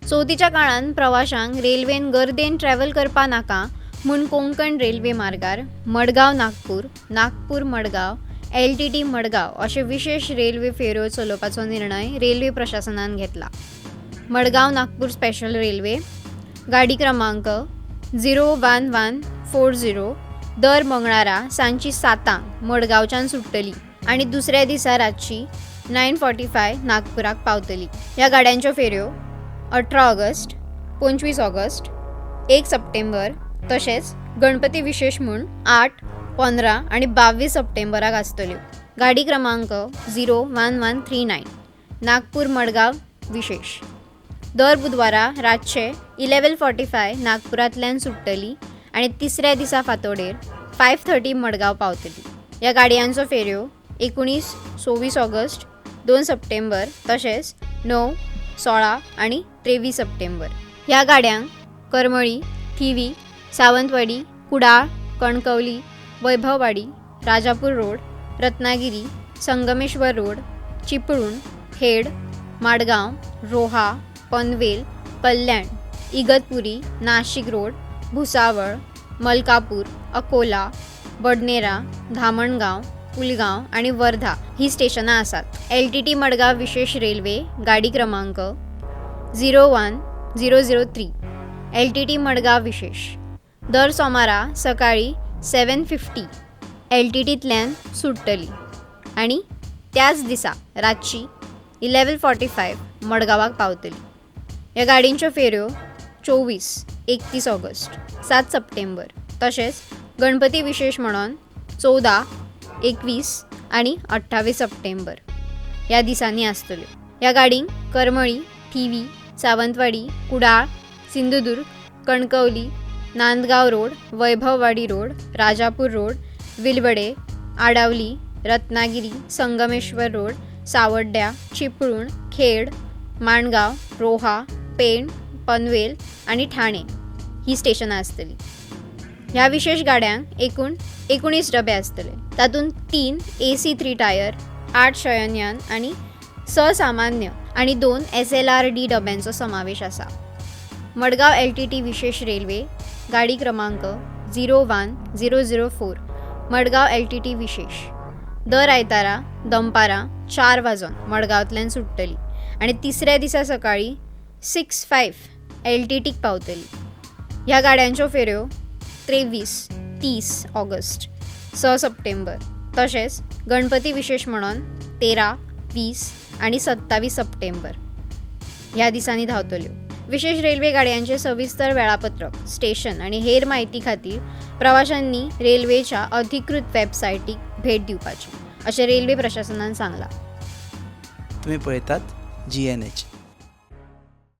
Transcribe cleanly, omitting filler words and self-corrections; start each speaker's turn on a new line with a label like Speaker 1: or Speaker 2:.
Speaker 1: चवथीच्या काळान प्रवाशांक रेल्वेन गर्देन ट्रॅव्हल करपा नाका म्हूण कोंकण रेल्वे मार्गार मडगांव नागपूर, नागपूर मडगांव, LTT मडगांव अशे विशेष रेल्वे फेऱ्यो चलोवपाचो निर्णय रेल्वे प्रशासनान घेतला. मडगांव नागपूर स्पेशल रेल्वे गाडी क्रमांक 01140 दर मंगळारा सांजची 7 मडगांवच्यान सुट्टली आणि दुसऱ्या दिसा रातची 9:45 नागपुराक पावतली. ह्या गाड्यांच्यो फेऱ्यो 18 ऑगस्ट, 25 ऑगस्ट, 1 सप्टेंबर तशेंच गणपती विशेष म्हूण 8, 15 आणि 22 सप्टेंबराक आसतल्यो. गाडी क्रमांक 01139 नागपूर मडगांव विशेष दर बुधवारा रातचे 11:45 नागपुरांतल्यान सुट्टली आणि तिसऱ्या दिसा फांतोडेर 5:30 मडगांव पावतली. ह्या गाडयांचो फेऱ्यो 19, 24 ऑगस्ट, 2 सप्टेंबर तशेंच 9, 16 आणि 23 सप्टेंबर. ह्या गाड्यांक करमळी, थिवी, सावंतवाडी, कुडाळ, कणकवली, वैभववाडी, राजापूर रोड, रत्नागिरी, संगमेश्वर रोड, चिपळूण, खेड, माडगांव, रोहा, पनवेल, कल्याण, इगतपुरी, नाशिक रोड, भुसावळ, मलकापूर, अकोला, बडनेरा, धामणगाव, पुलगांव आणि वर्धा ही स्टेशनां आसात. LTT मडगांव विशेष रेल्वे गाडी क्रमांक 01003 LTT मडगांव विशेष दर सोमारा सकाळी 7:50 LTTंतल्यान सुट्टली आणि त्याच दिसा रातची 11:45 मडगांवाक पावतली. ह्या गाडींच्यो फेऱ्यो 24, 31 ऑगस्ट, 7 सप्टेंबर तशेंच गणपती विशेष म्हणून 14, 21 आणि 28 सप्टेंबर ह्या दिसांनी आसतल्यो. ह्या गाडींक Karmali, Thivim, Sawantwadi, Kudal, Sindhudurg, Kankavli, Nandgaon road, Vaibhavwadi road, Rajapur road, Vilavade, Adavali, Ratnagiri, Sangameshwar road, सावड्ड्या, चिपळूण, खेड, माणगाव, रोहा, पेण, पनवेल आणि ठाणे ही स्टेशनां आसतली. ह्या विशेष गाड्यांक एकूण 19 डबे आसतले. तातूंत 3 AC 3 टायर, 8 शयनयान आणि ससामान्य आणि 2 SLRD डब्यांचो समावेश आसा. मडगांव LTT विशेष रेल्वे गाडी क्रमांक 01004 मडगांव LTT विशेष दर आयतारा दनपारां 4 वाजोन मडगांवतल्यान सुट्टली आणि तिसऱ्या दिसा सकाळी 6:05 LTTक पावतली. ह्या गाड्यांच्यो फेऱ्यो 23, 30 ऑगस्ट, 6 सप्टेंबर तशेंच गणपती विशेष म्हणून 13, 20 आणि 27 सप्टेंबर ह्या दिसांनी धांवतल्यो. विशेष रेल्वे गाड्यांचे सविस्तर वेळापत्रक, स्टेशन आणि हेर माहिती खातीर प्रवाशांनी रेल्वेच्या अधिकृत वेबसायटीक भेट दिवपाची अशें रेल्वे प्रशासनान सांगलां.
Speaker 2: तुम्ही पळयतात GNH.